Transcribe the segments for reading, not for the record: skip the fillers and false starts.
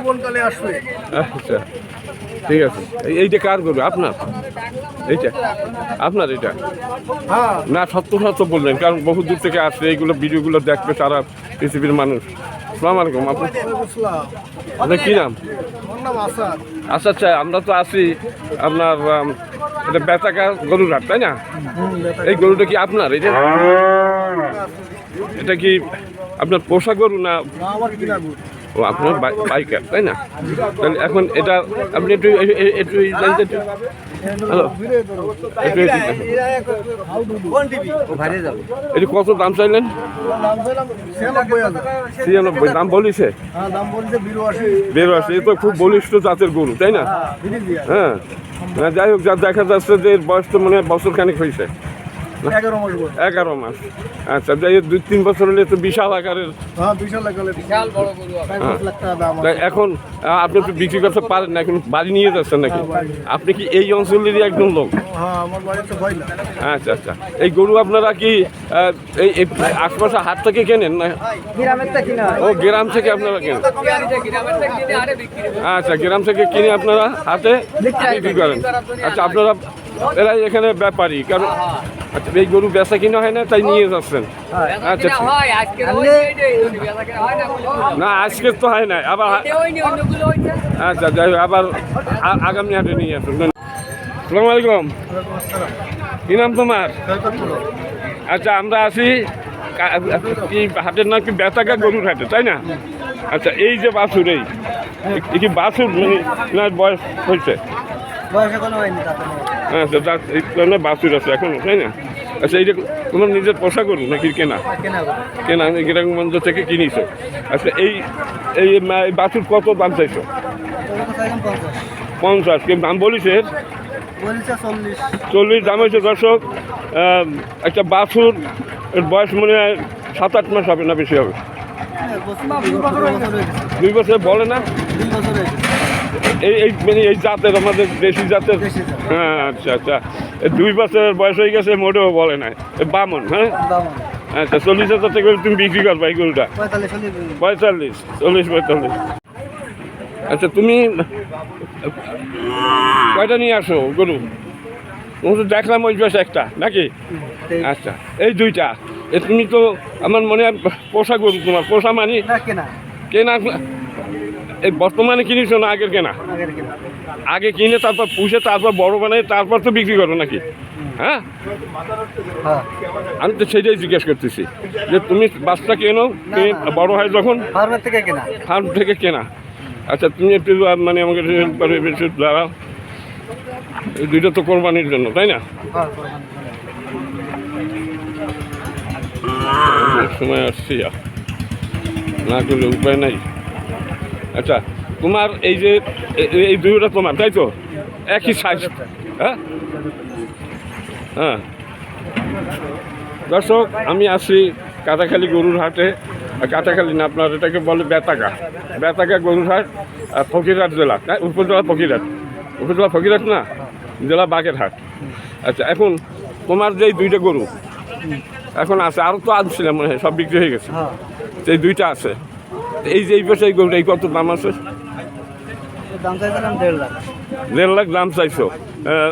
যৌবনকালে আসবে। আচ্ছা ঠিক আছে। এইটা কার গরু? আপনার? এইটা আপনার? এটা হ্যাঁ না, সত্য সত্য বললেন, কারণ বহু দূর থেকে আসছে, এইগুলো ভিডিওগুলো দেখবে সারা পৃথিবীর মানুষ। আসসালামু আলাইকুম। আপনার কী নাম? আমার নাম আসাদ। আচ্ছা আচ্ছা, আমরা তো আছি আপনার এটা বেতাকা গরুর হাট, তাই না? এই গরুটা কি আপনার? এটা কি আপনার পোষা গরু না? আমার কিনা গরু। ও, আপনার বাইকার, তাই না? তাহলে এখন এটা আপনি একটু একটু জানতে একটু হ্যালো একটু এটা কত দাম চাইলেন? 96 দাম বলিছে? এ তো খুব বলিষ্ঠ জাতের গরু, তাই না? হ্যাঁ, যাই হোক, যা দেখা যাচ্ছে যে বয়স তো মনে হয় বছর খানিক হয়েছে। 11 মাস। আচ্ছা, যাই হোক, 2-3 বছর হলে তো বিশাল আকারের। এখন আপনি তো বিক্রি করতে পারেন না, এখন বাড়ি নিয়ে যাচ্ছেন নাকি? আপনি কি এই অঞ্চলেরই একজন লোক? আচ্ছা আচ্ছা, এই গরু আপনারা কি এই আশপাশে হাট থেকে কেনেন না? ও, গ্রাম থেকে আপনারা কেনেন? আচ্ছা, গ্রাম থেকে কিনে আপনারা হাটে বিক্রি করেন। আচ্ছা, আপনারা এরাই এখানে ব্যাপারী, কারণ আচ্ছা এই গরু বেচা কিনা হয় না, তাই নিয়ে যাচ্ছেন? আচ্ছা, না আজকে তো হয় না, আবার আচ্ছা যাই হোক, আবার আগামী হাটে নিয়ে আসুন। আসসালামু আলাইকুম। কি নাম তোমার? আচ্ছা, আমরা আছি কি হাটের নাম কি? বেতাকা গরুর হাটে, তাই না? আচ্ছা, এই যে বাছুর, এই কি বাছুর মানে বয়স হয়েছে? আচ্ছা, এই কারণে বাছুর আছে এখনো, তাই না? আচ্ছা, এইটা তোমার নিজের পোষা গরু নাকি কেনা? কেনা, গ্রামগঞ্জ থেকে কিনিছো। আচ্ছা, এই এই বাছুর কত দাম চাইছো? 50। কিন্তু দাম বলিস 40 দাম হয়েছে। দর্শক, একটা বাছুর বয়স মনে হয় 7-8 মাস হবে না, বেশি হবে? 2 বছর বলে না? এই মানে এই জাতের, আমাদের দেশি জাতের। হ্যাঁ, আচ্ছা আচ্ছা, 2 বছরের বয়স হয়ে গেছে, মোটেও বলে না। বামন, হ্যাঁ আচ্ছা, 40,000 টাকা তুমি বিক্রি করবা এই গরুটা? 45, 40-45। আচ্ছা, তুমি কয়টা নিয়ে আসো গরু? তুমি তো দেখলাম ওই পাশে একটা নাকি? আচ্ছা, এই 2টা। তুমি তো আমার মনে হয় পোষা গরু। তোমার পোষা মানে কেনা? এই বর্তমানে কিনেছো না আগের কেনা? আগে কিনে তারপর পুষে তারপর বড় বানাই তারপর তো বিক্রি করো নাকি? হ্যাঁ, আমি তো সেটাই জিজ্ঞেস করতেছি যে তুমি বাচ্চা কেনো, বড় হয় যখন ফার্ম থেকে কেনা। আচ্ছা, তুমি একটু মানে আমাকে দাঁড়াও, এই 2টা তো কোরবানির জন্য, তাই না? সময় আসছি, না করলে উপায় নাই। আচ্ছা, তোমার এই যে এই 2টা তোমার, তাই তো? একই সাইজ? হ্যাঁ হ্যাঁ। দর্শক, আমি আসি কাটাখালী গরুর হাটে। কাটাখালী না, আপনার এটাকে বলে বেতাকা গরুর হাট, ফকিরহাট জেলা, উপজেলা ফকিরহাট না, জেলা বাগেরহাট। আচ্ছা, এখন তোমার যে 2টা গরু এখন আছে, আরও তো আনছিলাম মনে হয়, সব বিক্রি হয়ে গেছে। এই 2টা আছে, এই যে এই পাশে এই গরুটা, এই কত দাম আছে? 1.5 লাখ দাম চাইছো?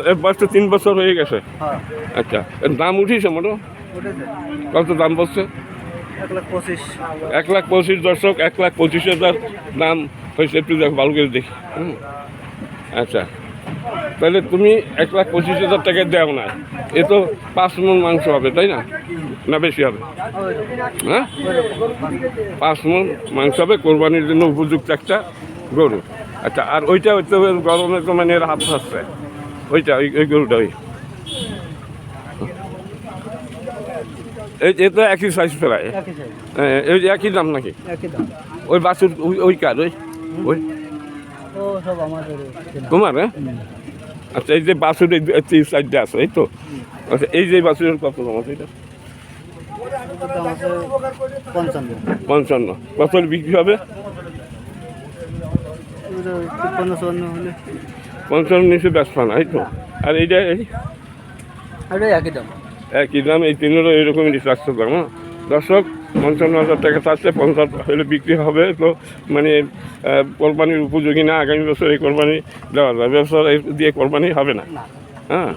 এর বয়স তো 3 বছর হয়ে গেছে। আচ্ছা, এর দাম উঠিয়েছে মোটো? কত দাম বলছে? 1,25,000। দর্শক, 1,25,000 দাম হয়েছে। একটু দেখো, ভালো করে দেখি। আচ্ছা, তাহলে তুমি 1,25,000 টাকায় দেও না, এ তো 5 মণ মাংস হবে, তাই না? না বেশি হবে? হ্যাঁ, 5 মণ মাংস হবে, কোরবানির জন্য উপযুক্ত একটা গরু। আচ্ছা, আর ওইটা হচ্ছে গরমে তো মানে হাত ফাঁসছে, ওইটা ওই গরুটা, এই তো একই সাইজ প্রায়, এই একই দাম নাকি? ওই বাছুর ওই কার? ওই তোমার? হ্যাঁ, আচ্ছা, এই যে বাছুর এই সাইডটা আছে, এই তো? আচ্ছা, এই যে বাছুরের কত দাম আছে? এটা 55। কত বিক্রি হবে? 55 নিচে বেচবা না, এই তো? আর এইটা একই দাম? এই 3-এরও এরকমই রাখতে পারবো। দর্শক, 55,000 টাকা চাচ্ছে, 50 হলে বিক্রি হবে, তো মানে কোরবানির উপযোগী না। আগামী বছর এই কোরবানি দেওয়া যাবে, বছর এই দিয়ে কোরবানি হবে না। হ্যাঁ,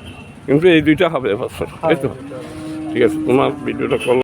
কিন্তু এই দুইটা হবে এবছর, তাই তো? ঠিক আছে, তোমার ভিডিওটা কল